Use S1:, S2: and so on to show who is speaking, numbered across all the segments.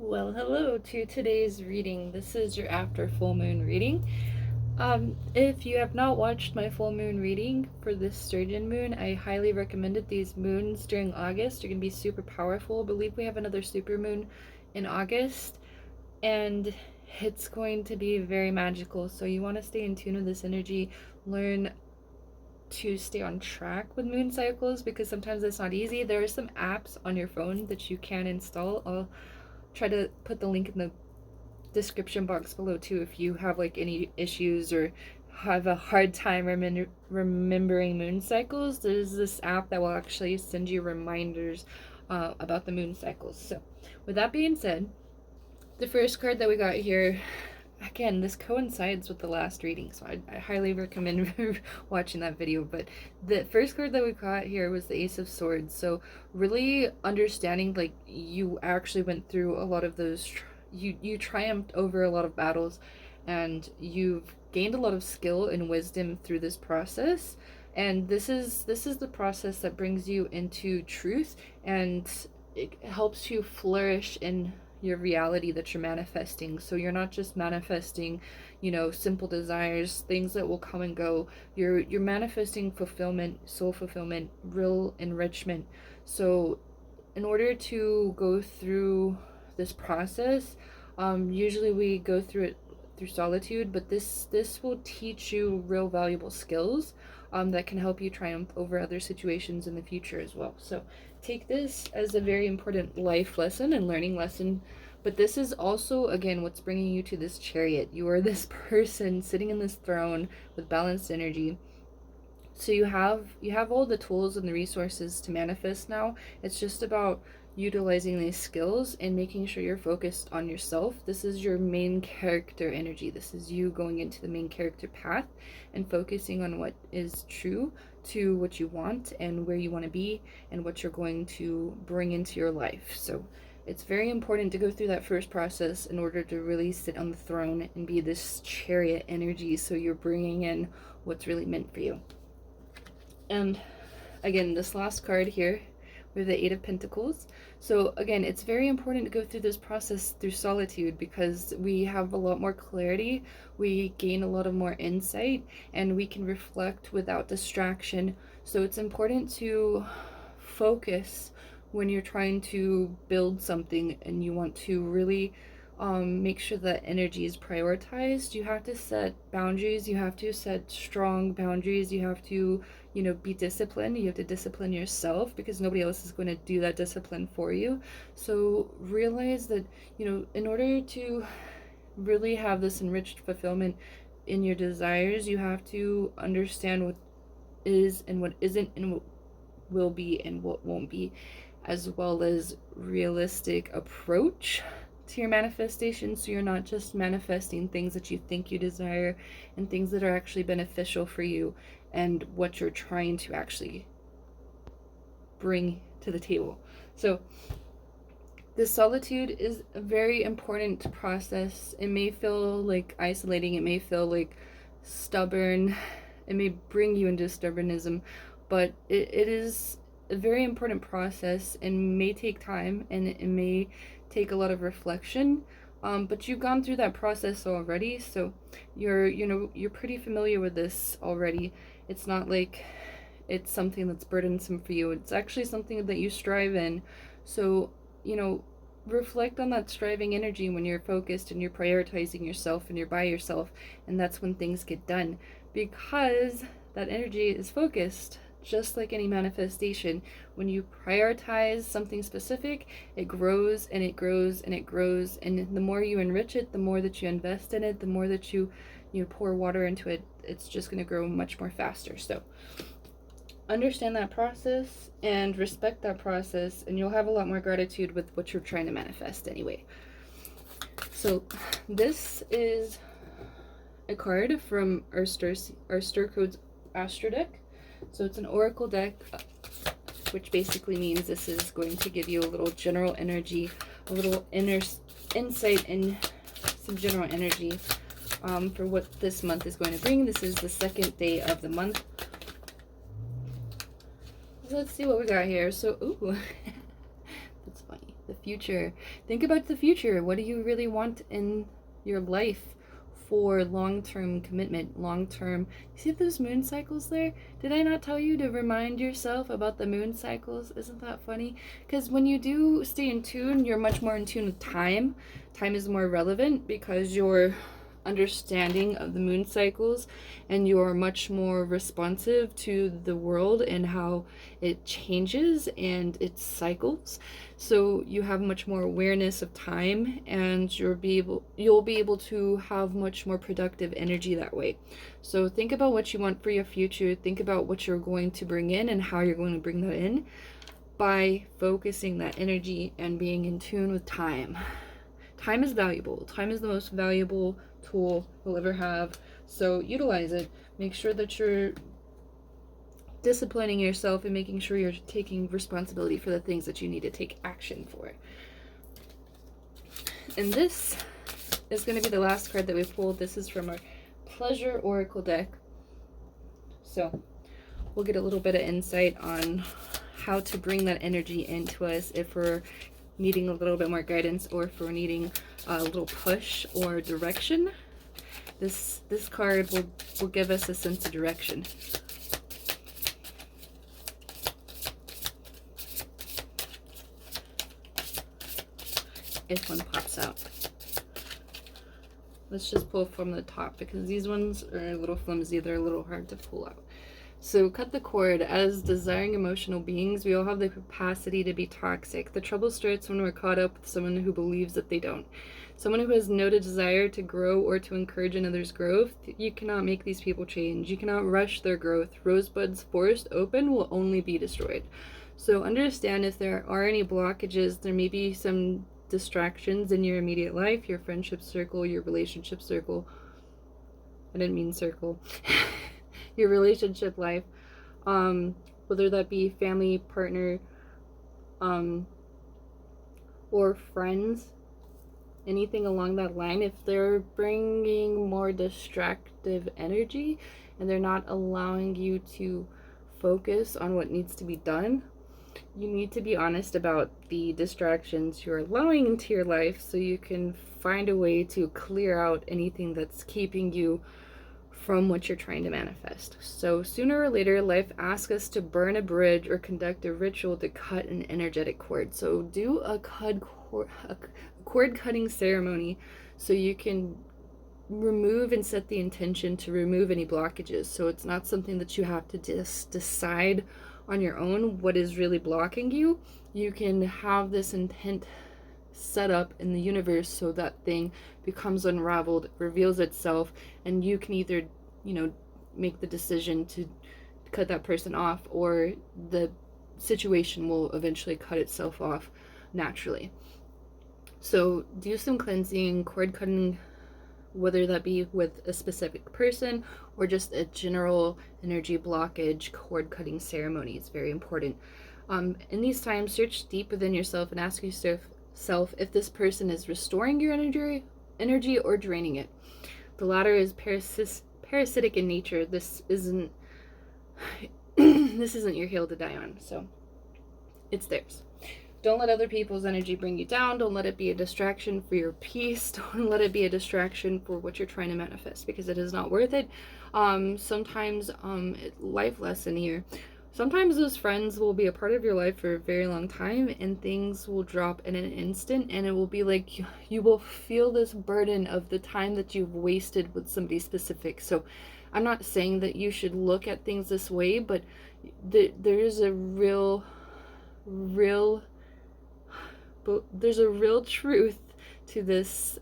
S1: Well, hello to today's reading. This is your after full moon reading. If you have not watched my full moon reading for this sturgeon moon, I highly recommend it. These moons during August are going to be super powerful. I believe we have another super moon in August, and it's going to be very magical. So you want to stay in tune with this energy, learn to stay on track with moon cycles because sometimes it's not easy. There are some apps on your phone that you can install. I'll try to put the link in the description box below too if you have like any issues or have a hard time remembering moon cycles. There's this app that will actually send you reminders about the moon cycles. So with that being said, the first card that we got here, again, this coincides with the last reading, so I highly recommend watching that video. But the first card that we got here was the Ace of Swords. So really understanding, like, you actually went through a lot of those, you triumphed over a lot of battles, and you've gained a lot of skill and wisdom through this process. And this is the process that brings you into truth, and it helps you flourish in your reality that you're manifesting. So you're not just manifesting, simple desires, things that will come and go. You're manifesting fulfillment, soul fulfillment, real enrichment. So in order to go through this process, usually we go through it through solitude, but this will teach you real valuable skills that can help you triumph over other situations in the future as well. So take this as a very important life lesson and learning lesson. But this is also, again, what's bringing you to this chariot. You are this person sitting in this throne with balanced energy. So you have all the tools and the resources to manifest now. It's just about utilizing these skills and making sure you're focused on yourself. This is your main character energy. This is you going into the main character path and focusing on what is true to what you want and where you want to be and what you're going to bring into your life. So it's very important to go through that first process in order to really sit on the throne and be this chariot energy, so you're bringing in what's really meant for you. And again, this last card here, we have the Eight of Pentacles. So again, it's very important to go through this process through solitude because we have a lot more clarity, we gain a lot of more insight, and we can reflect without distraction. So it's important to focus when you're trying to build something and you want to really make sure that energy is prioritized. You have to set boundaries, you have to set strong boundaries, you have to be disciplined. You have to discipline yourself because nobody else is going to do that discipline for you. So realize that in order to really have this enriched fulfillment in your desires, you have to understand what is and what isn't and what will be and what won't be, as well as realistic approach to your manifestation, so you're not just manifesting things that you think you desire and things that are actually beneficial for you and what you're trying to actually bring to the table. So this solitude is a very important process. It may feel like isolating, it may feel like stubborn, it may bring you into stubbornism, but it is a very important process and may take time, and it may take a lot of reflection, but you've gone through that process already, so you're pretty familiar with this already. It's not like it's something that's burdensome for you. It's actually something that you strive in. So reflect on that striving energy when you're focused and you're prioritizing yourself and you're by yourself, and that's when things get done, because that energy is focused. Just like any manifestation, when you prioritize something specific, it grows and it grows and it grows, and the more you enrich it, the more that you invest in it, the more that you pour water into it, it's just going to grow much more faster. So understand that process and respect that process, and you'll have a lot more gratitude with what you're trying to manifest anyway. So this is a card from our Star Codes Astro deck. So it's an oracle deck, which basically means this is going to give you a little general energy, a little inner insight and some general energy for what this month is going to bring. This is the second day of the month. Let's see what we got here. So, ooh, that's funny. the future. Think about the future. What do you really want in your life for long-term commitment, long-term? See those moon cycles there? Did I not tell you to remind yourself about the moon cycles? Isn't that funny? Because when you do stay in tune, you're much more in tune with time. Time is more relevant because you're understanding of the moon cycles, and you're much more responsive to the world and how it changes and its cycles. So you have much more awareness of time, and you'll be able to have much more productive energy that way. So think about what you want for your future. Think about what you're going to bring in and how you're going to bring that in by focusing that energy and being in tune with time. Time is valuable. Time is the most valuable tool you'll ever have. So utilize it. Make sure that you're disciplining yourself and making sure you're taking responsibility for the things that you need to take action for. And this is going to be the last card that we pulled. This is from our Pleasure Oracle deck. So we'll get a little bit of insight on how to bring that energy into us if we're needing a little bit more guidance, or if we're needing a little push or direction. This card will give us a sense of direction. If one pops out. Let's just pull from the top, because these ones are a little flimsy. They're a little hard to pull out. So cut the cord. As desiring emotional beings, we all have the capacity to be toxic. The trouble starts when we're caught up with someone who believes that they don't. Someone who has no desire to grow or to encourage another's growth. You cannot make these people change. You cannot rush their growth. Rosebuds forced open will only be destroyed. So understand, if there are any blockages, there may be some distractions in your immediate life, your friendship circle, your relationship circle. I didn't mean circle. Your relationship life, whether that be family, partner, or friends, anything along that line. If they're bringing more distractive energy and they're not allowing you to focus on what needs to be done, you need to be honest about the distractions you're allowing into your life, so you can find a way to clear out anything that's keeping you from what you're trying to manifest. So sooner or later, life asks us to burn a bridge or conduct a ritual to cut an energetic cord. So do a cord cutting ceremony, so you can remove and set the intention to remove any blockages. So it's not something that you have to just decide on your own what is really blocking you. You can have this intent set up in the universe so that thing becomes unraveled, reveals itself, and you can either, make the decision to cut that person off, or the situation will eventually cut itself off naturally. So do some cleansing, cord cutting, whether that be with a specific person or just a general energy blockage. Cord cutting ceremony is very important. In these times, search deep within yourself and ask yourself if this person is restoring your energy or draining it. The latter is parasitic in nature. This isn't your hill to die on, so it's theirs. Don't let other people's energy bring you down. Don't let it be a distraction for your peace. Don't let it be a distraction for what you're trying to manifest, because it is not worth it. Sometimes life lesson here. Sometimes those friends will be a part of your life for a very long time, and things will drop in an instant, and it will be like you will feel this burden of the time that you've wasted with somebody specific. So I'm not saying that you should look at things this way, but there is a real truth to this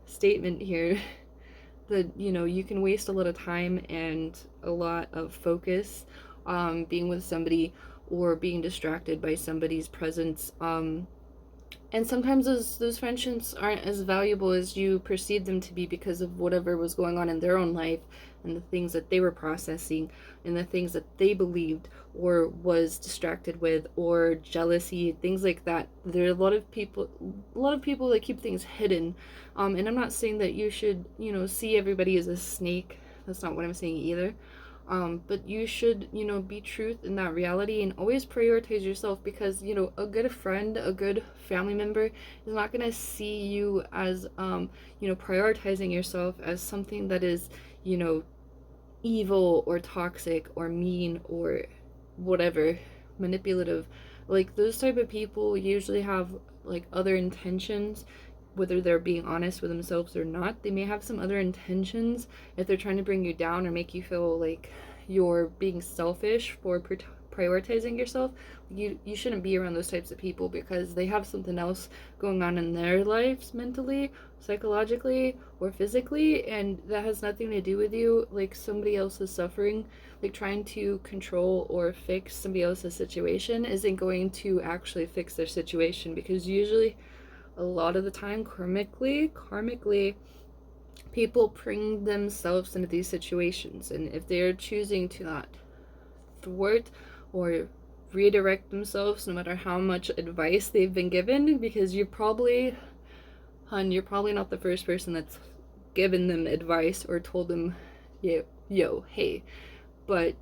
S1: statement here. That you can waste a lot of time and a lot of focus being with somebody, or being distracted by somebody's presence, and sometimes those friendships aren't as valuable as you perceive them to be, because of whatever was going on in their own life, and the things that they were processing, and the things that they believed or was distracted with, or jealousy, things like that. There are a lot of people that keep things hidden, and I'm not saying that you should see everybody as a snake. That's not what I'm saying either. But you should, be truth in that reality and always prioritize yourself, because, a good friend, a good family member is not going to see you as, prioritizing yourself as something that is, you know, evil or toxic or mean or whatever, manipulative. Like, those type of people usually have like other intentions, whether they're being honest with themselves or not. They may have some other intentions if they're trying to bring you down or make you feel like you're being selfish for prioritizing yourself. You shouldn't be around those types of people, because they have something else going on in their lives, mentally, psychologically, or physically, and that has nothing to do with you. Like, somebody else's suffering, like trying to control or fix somebody else's situation, isn't going to actually fix their situation, because usually, a lot of the time, karmically, people bring themselves into these situations, and if they're choosing to not thwart or redirect themselves, no matter how much advice they've been given, because you're probably not the first person that's given them advice or told them, hey. But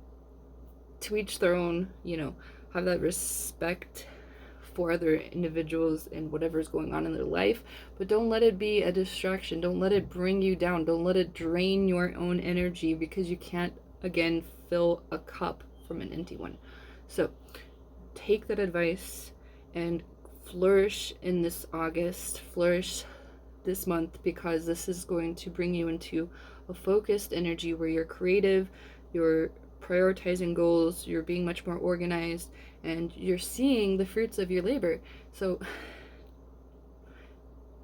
S1: to each their own, have that respect for other individuals and whatever's going on in their life, but don't let it be a distraction. Don't let it bring you down. Don't let it drain your own energy, because you can't, again, fill a cup from an empty one. So take that advice and flourish in this August, flourish this month, because this is going to bring you into a focused energy where you're creative, you're prioritizing goals, you're being much more organized, and you're seeing the fruits of your labor. So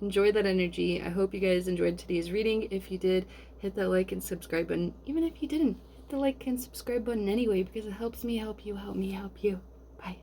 S1: enjoy that energy. I hope you guys enjoyed today's reading. If you did, hit that like and subscribe button. Even if you didn't, hit the like and subscribe button anyway, because it helps me help you, help me help you.